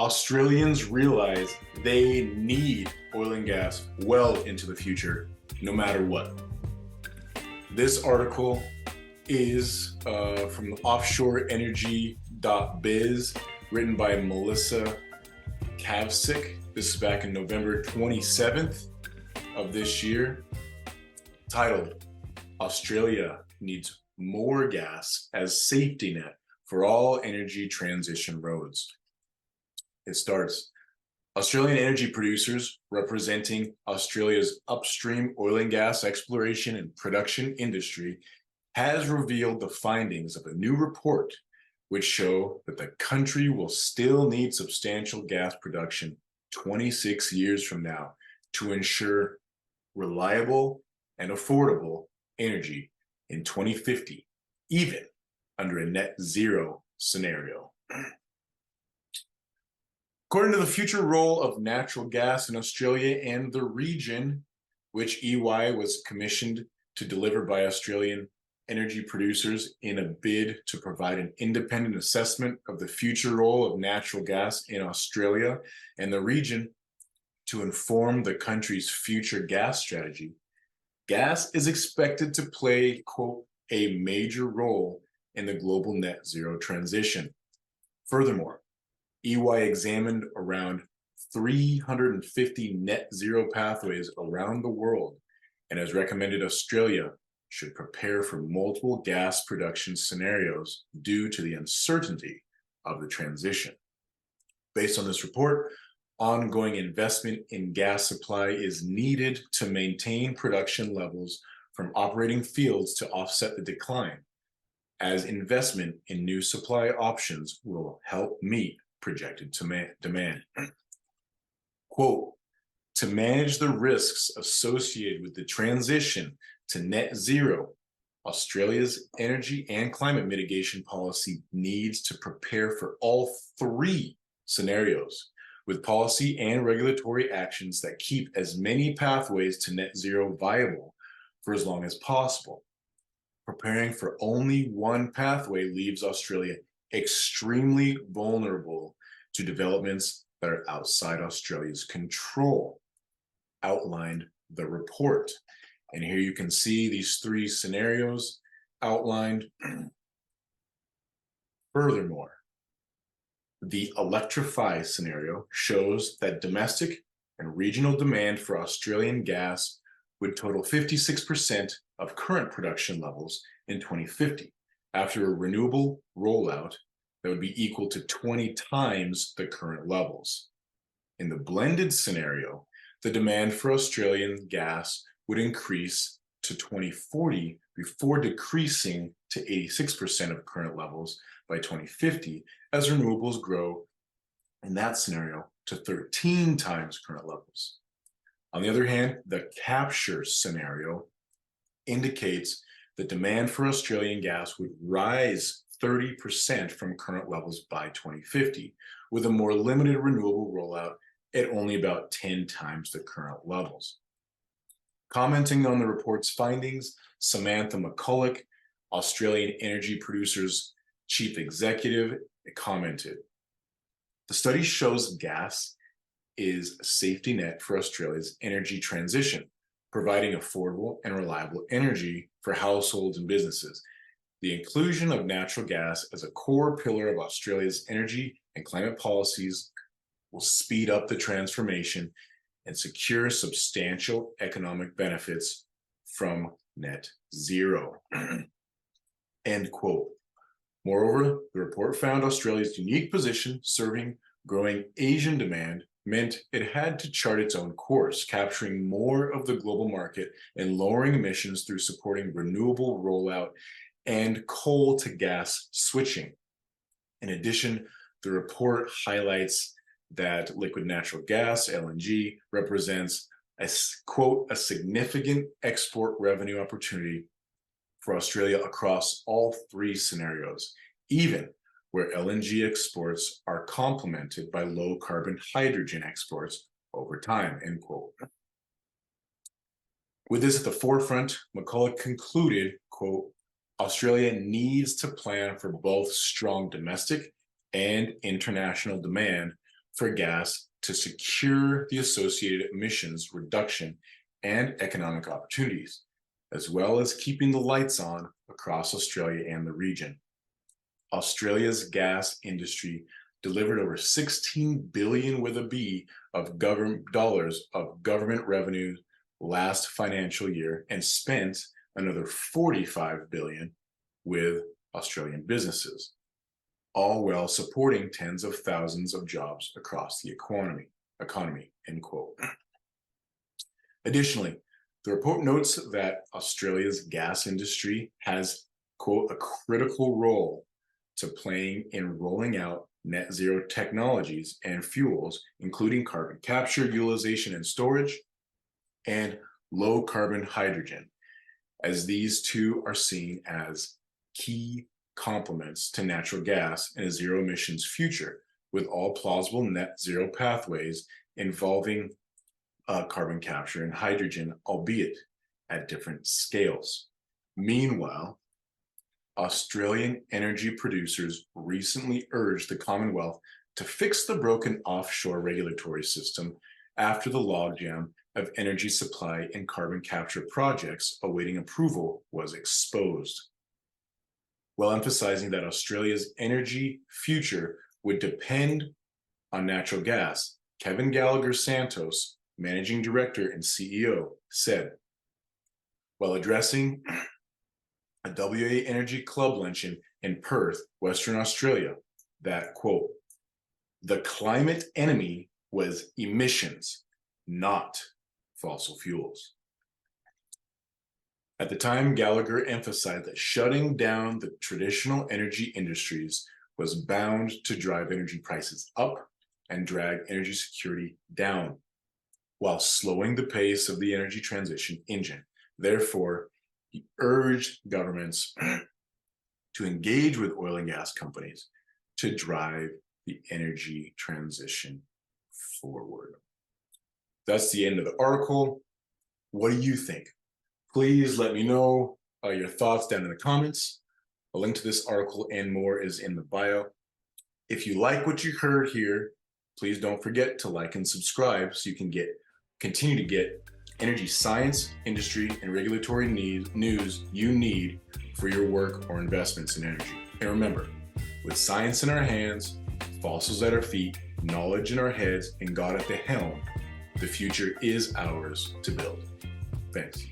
Australians realize they need oil and gas well into the future, no matter what. This article is from offshoreenergy.biz, written by Melissa Kavsick. This is back in November 27th of this year, titled, Australia Needs More Gas as Safety Net for All Energy Transition Roads. It starts, Australian energy producers representing Australia's upstream oil and gas exploration and production industry has revealed the findings of a new report which show that the country will still need substantial gas production 26 years from now to ensure reliable and affordable energy in 2050, even under a net zero scenario. According to the future role of natural gas in Australia and the region, which EY was commissioned to deliver by Australian energy producers in a bid to provide an independent assessment of the future role of natural gas in Australia and the region to inform the country's future gas strategy, gas is expected to play, quote, a major role in the global net zero transition. Furthermore, EY examined around 350 net zero pathways around the world and has recommended Australia should prepare for multiple gas production scenarios due to the uncertainty of the transition. Based on this report, ongoing investment in gas supply is needed to maintain production levels from operating fields to offset the decline, as investment in new supply options will help meet projected demand. Quote, to manage the risks associated with the transition to net zero, Australia's energy and climate mitigation policy needs to prepare for all three scenarios with policy and regulatory actions that keep as many pathways to net zero viable for as long as possible. Preparing for only one pathway leaves Australia extremely vulnerable to developments that are outside Australia's control, outlined the report. And here you can see these three scenarios outlined. Furthermore, the electrify scenario shows that domestic and regional demand for Australian gas would total 56% of current production levels in 2050, after a renewable rollout that would be equal to 20 times the current levels. In the blended scenario, the demand for Australian gas would increase to 2040 before decreasing to 86% of current levels by 2050 as renewables grow in that scenario to 13 times current levels. On the other hand, the capture scenario indicates the demand for Australian gas would rise 30% from current levels by 2050, with a more limited renewable rollout at only about 10 times the current levels. Commenting on the report's findings, Samantha McCulloch, Australian Energy Producers Chief Executive, commented, the study shows gas is a safety net for Australia's energy transition, providing affordable and reliable energy for households and businesses. The inclusion of natural gas as a core pillar of Australia's energy and climate policies will speed up the transformation and secure substantial economic benefits from net zero. End quote. Moreover, the report found Australia's unique position serving growing Asian demand meant it had to chart its own course, capturing more of the global market and lowering emissions through supporting renewable rollout and coal to gas switching. In addition, the report highlights that liquid natural gas, LNG, represents a, quote, a significant export revenue opportunity for Australia across all three scenarios, even where LNG exports are complemented by low carbon hydrogen exports over time, end quote. With this at the forefront, McCulloch concluded, quote, Australia needs to plan for both strong domestic and international demand for gas to secure the associated emissions reduction and economic opportunities, as well as keeping the lights on across Australia and the region. Australia's gas industry delivered over 16 billion with a B of dollars of government revenue last financial year and spent another 45 billion with Australian businesses, all while supporting tens of thousands of jobs across the economy, end quote. Additionally, the report notes that Australia's gas industry has, quote, a critical role to playing in rolling out net zero technologies and fuels, including carbon capture, utilization, and storage, and low carbon hydrogen, as these two are seen as key complements to natural gas in a zero emissions future, with all plausible net zero pathways involving carbon capture and hydrogen, albeit at different scales. Meanwhile, Australian energy producers recently urged the Commonwealth to fix the broken offshore regulatory system after the logjam of energy supply and carbon capture projects awaiting approval was exposed. While emphasizing that Australia's energy future would depend on natural gas, Kevin Gallagher Santos, Managing Director and CEO, said, while addressing a WA Energy Club luncheon in Perth, Western Australia, that, quote, the climate enemy was emissions, not fossil fuels. At the time, Gallagher emphasized that shutting down the traditional energy industries was bound to drive energy prices up and drag energy security down, while slowing the pace of the energy transition engine. Therefore, he urged governments to engage with oil and gas companies to drive the energy transition forward. That's the end of the article. What do you think? Please let me know your thoughts down in the comments. A link to this article and more is in the bio. If you like what you heard here, please don't forget to like and subscribe so you can continue to get energy science, industry, and regulatory news you need for your work or investments in energy. And remember, with science in our hands, fossils at our feet, knowledge in our heads, and God at the helm, the future is ours to build. Thanks.